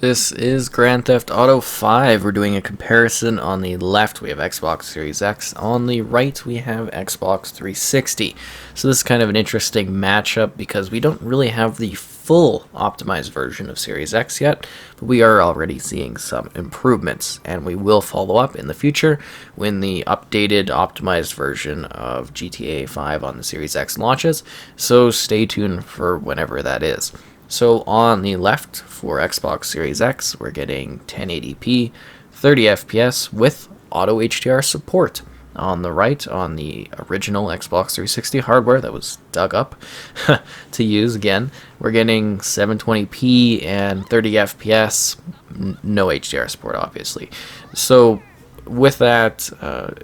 This is Grand Theft Auto 5. We're doing a comparison. On the left, we have Xbox Series X. On the right, we have Xbox 360. So this is kind of an interesting matchup because we don't really have the full optimized version of Series X yet, but we are already seeing some improvements, and we will follow up in the future when the updated optimized version of GTA 5 on the Series X launches. So stay tuned for whenever that is. So on the left for Xbox Series X, we're getting 1080p, 30 FPS with auto HDR support. On the right, on the original Xbox 360 hardware that was dug up to use again, we're getting 720p and 30 FPS, no HDR support obviously. So with that,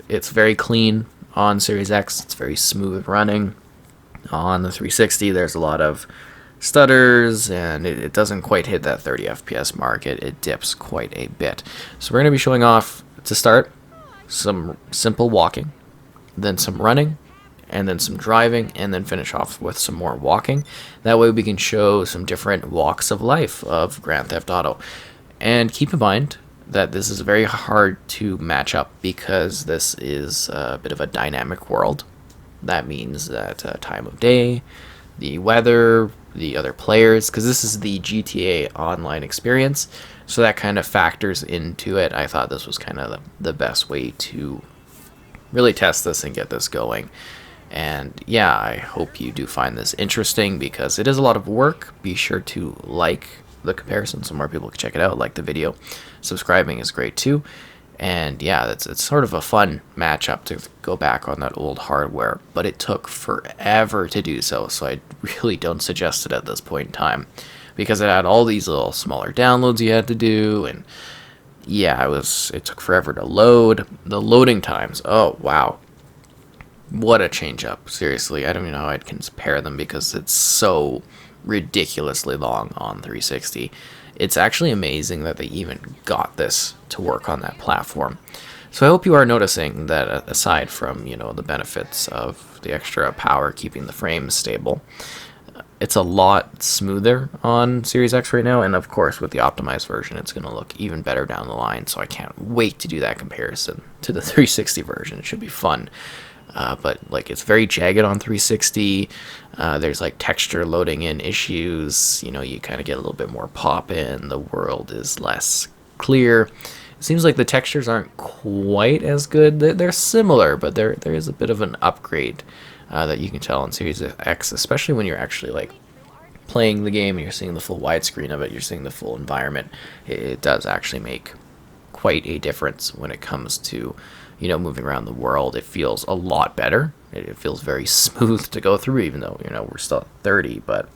it's very clean on Series X, it's very smooth running. On the 360, there's a lot of stutters, and it doesn't quite hit that 30 FPS mark. It dips quite a bit. So we're going to be showing off, to start, some simple walking, then some running, and then some driving, and then finish off with some more walking. That way we can show some different walks of life of Grand Theft Auto. And keep in mind that this is very hard to match up because this is a bit of a dynamic world. That means that time of day, the weather, the other players, because this is the GTA Online experience, so that kind of factors into it. I thought this was kind of the best way to really test this and get this going. And yeah, I hope you do find this interesting because it is a lot of work. Be sure to like the comparison so more people can check it out, like the video. Subscribing is great too. And yeah, it's sort of a fun matchup to go back on that old hardware, but it took forever to do so I really don't suggest it at this point in time, because it had all these little smaller downloads you had to do, and yeah, it took forever to load. The loading times, oh wow, what a change up. Seriously, I don't even know how I'd compare them because it's so ridiculously long on 360. It's actually amazing that they even got this to work on that platform. So I hope you are noticing that aside from, the benefits of the extra power keeping the frames stable, it's a lot smoother on Series X right now, and of course with the optimized version it's going to look even better down the line, so I can't wait to do that comparison to the 360 version. It should be fun. But it's very jagged on 360. There's texture loading in issues. You kind of get a little bit more pop in. The world is less clear. It seems like the textures aren't quite as good. They're similar, but there is a bit of an upgrade that you can tell on Series X, especially when you're actually playing the game and you're seeing the full widescreen of it. You're seeing the full environment. It does actually make quite a difference when it comes to moving around the world. It feels a lot better. It feels very smooth to go through, even though we're still at 30, but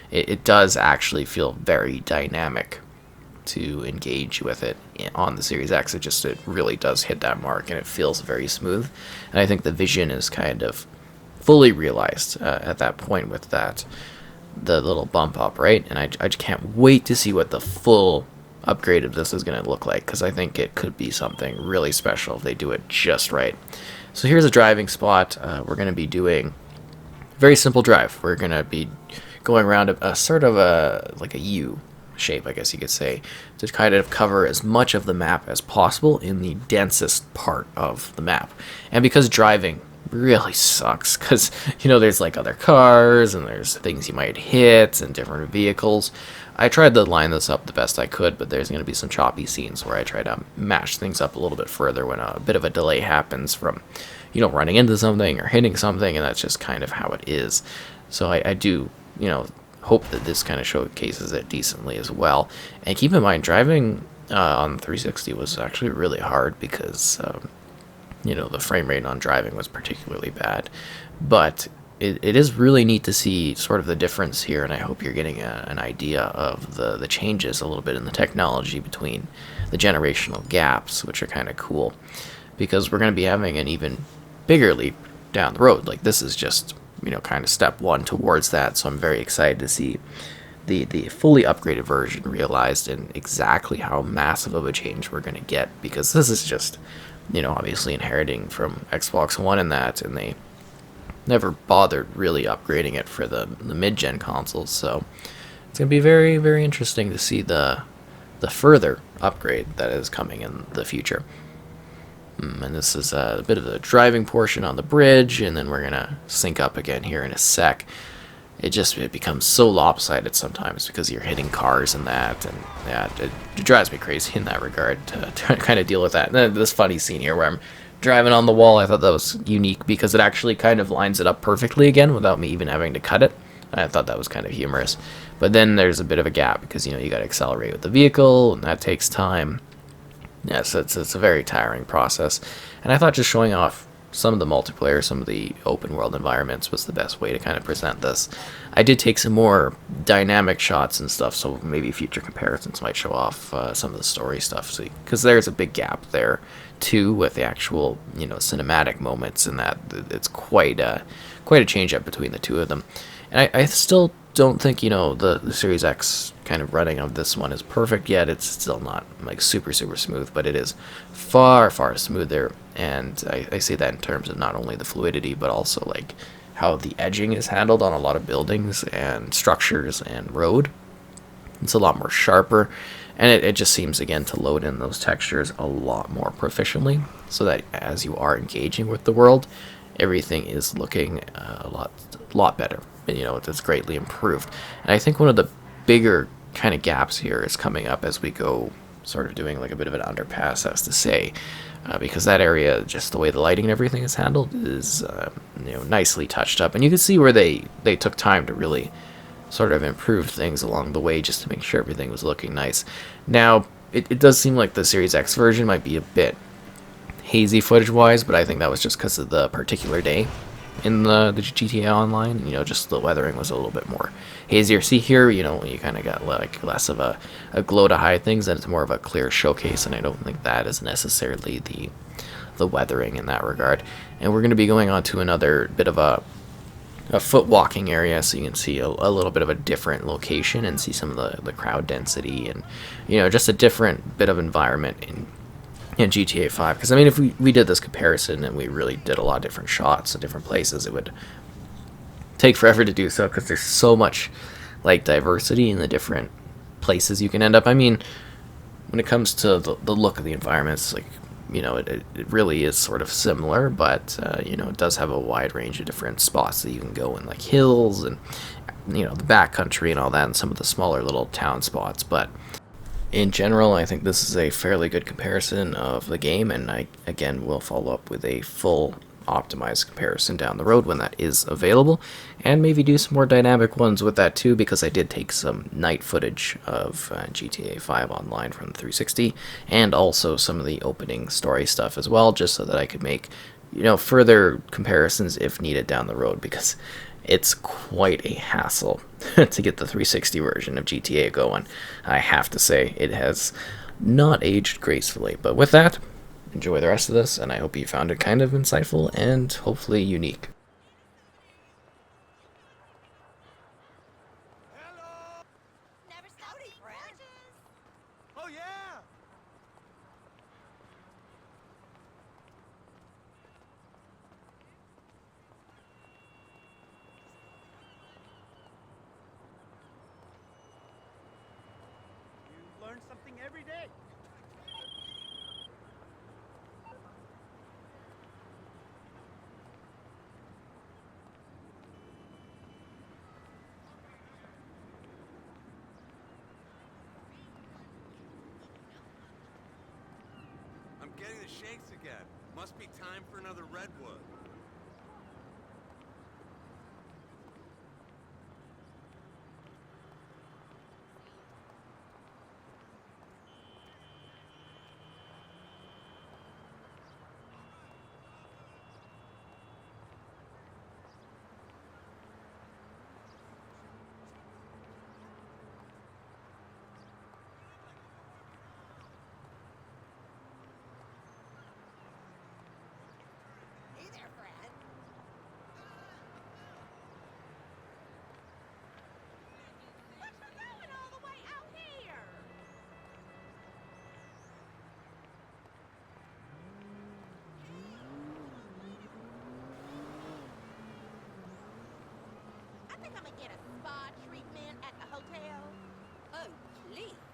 it does actually feel very dynamic to engage with it on the Series X. It really does hit that mark, and it feels very smooth. And I think the vision is kind of fully realized at that point with the little bump up, right? And I just can't wait to see what the full upgrade of this is going to look like, because I think it could be something really special if they do it just right. So here's a driving spot. We're going to be doing a very simple drive. We're going to be going around a sort of a U shape, I guess you could say, to kind of cover as much of the map as possible in the densest part of the map. And because driving really sucks, because there's other cars and there's things you might hit and different vehicles, I tried to line this up the best I could, but there's going to be some choppy scenes where I try to mash things up a little bit further when a bit of a delay happens from running into something or hitting something, and that's just kind of how it is. So I do hope that this kind of showcases it decently as well. And keep in mind, driving on 360 was actually really hard because the frame rate on driving was particularly bad, but it is really neat to see sort of the difference here, and I hope you're getting an idea of the changes a little bit in the technology between the generational gaps, which are kind of cool, because we're going to be having an even bigger leap down the road. This is just kind of step one towards that, so I'm very excited to see the fully upgraded version realized and exactly how massive of a change we're going to get, because this is just obviously inheriting from Xbox One and they never bothered really upgrading it for the mid-gen consoles, so it's going to be very, very interesting to see the the further upgrade that is coming in the future. And this is a bit of the driving portion on the bridge, and then we're gonna sync up again here in a sec. It becomes so lopsided sometimes because you're hitting cars and that, and yeah, it drives me crazy in that regard to kind of deal with that. And then this funny scene here where I'm driving on the wall, I thought that was unique because it actually kind of lines it up perfectly again without me even having to cut it. I thought that was kind of humorous. But then there's a bit of a gap because, you know, you got to accelerate with the vehicle, and that takes time. Yes, it's a very tiring process. And I thought just showing off some of the multiplayer, some of the open world environments was the best way to kind of present this. I did take some more dynamic shots and stuff, so maybe future comparisons might show off some of the story stuff. Because there's a big gap there, too, with the actual, you know, cinematic moments, and that it's quite a change up between the two of them. And I still don't think, you know, the Series X kind of running of this one is perfect yet. It's still not like super smooth, but it is far smoother, and I see that in terms of not only the fluidity but also like how the edging is handled on a lot of buildings and structures and road. It's a lot more sharper, and it just seems again to load in those textures a lot more proficiently, so that as you are engaging with the world, everything is looking a lot better. And, you know, it's greatly improved. And I think one of the bigger kind of gaps here is coming up as we go sort of doing like a bit of an underpass, as to say, because that area, just the way the lighting and everything is handled, is you know, nicely touched up, and you can see where they took time to really sort of improve things along the way just to make sure everything was looking nice. Now it does seem like the Series X version might be a bit hazy footage wise, but I think that was just because of the particular day in the GTA Online. You know, just the weathering was a little bit more hazier. See here, you know, you kind of got like less of a glow to hide things, and it's more of a clear showcase, and I don't think that is necessarily the weathering in that regard. And we're going to be going on to another bit of a foot walking area, so you can see a little bit of a different location and see some of the crowd density, and, you know, just a different bit of environment in GTA 5. Because I mean, if we did this comparison and we really did a lot of different shots in different places, it would take forever to do so because there's so much like diversity in the different places you can end up. I mean, when it comes to the look of the environments, like, you know, it really is sort of similar, but you know, it does have a wide range of different spots that you can go in, like hills and, you know, the backcountry and all that, and some of the smaller little town spots. But in general, I think this is a fairly good comparison of the game, and I, again, will follow up with a full optimized comparison down the road when that is available, and maybe do some more dynamic ones with that too, because I did take some night footage of GTA 5 online from the 360, and also some of the opening story stuff as well, just so that I could make, you know, further comparisons if needed down the road, because it's quite a hassle to get the 360 version of GTA going. I have to say, it has not aged gracefully. But with that, enjoy the rest of this, and I hope you found it kind of insightful and hopefully unique. Never stop being gorgeous. Oh, yeah! You learn something every day. I'm getting the shakes again. Must be time for another redwood. Hey there, friend. What you doing all the way out here? I think I'm gonna get a spa treatment at the hotel. Oh, please.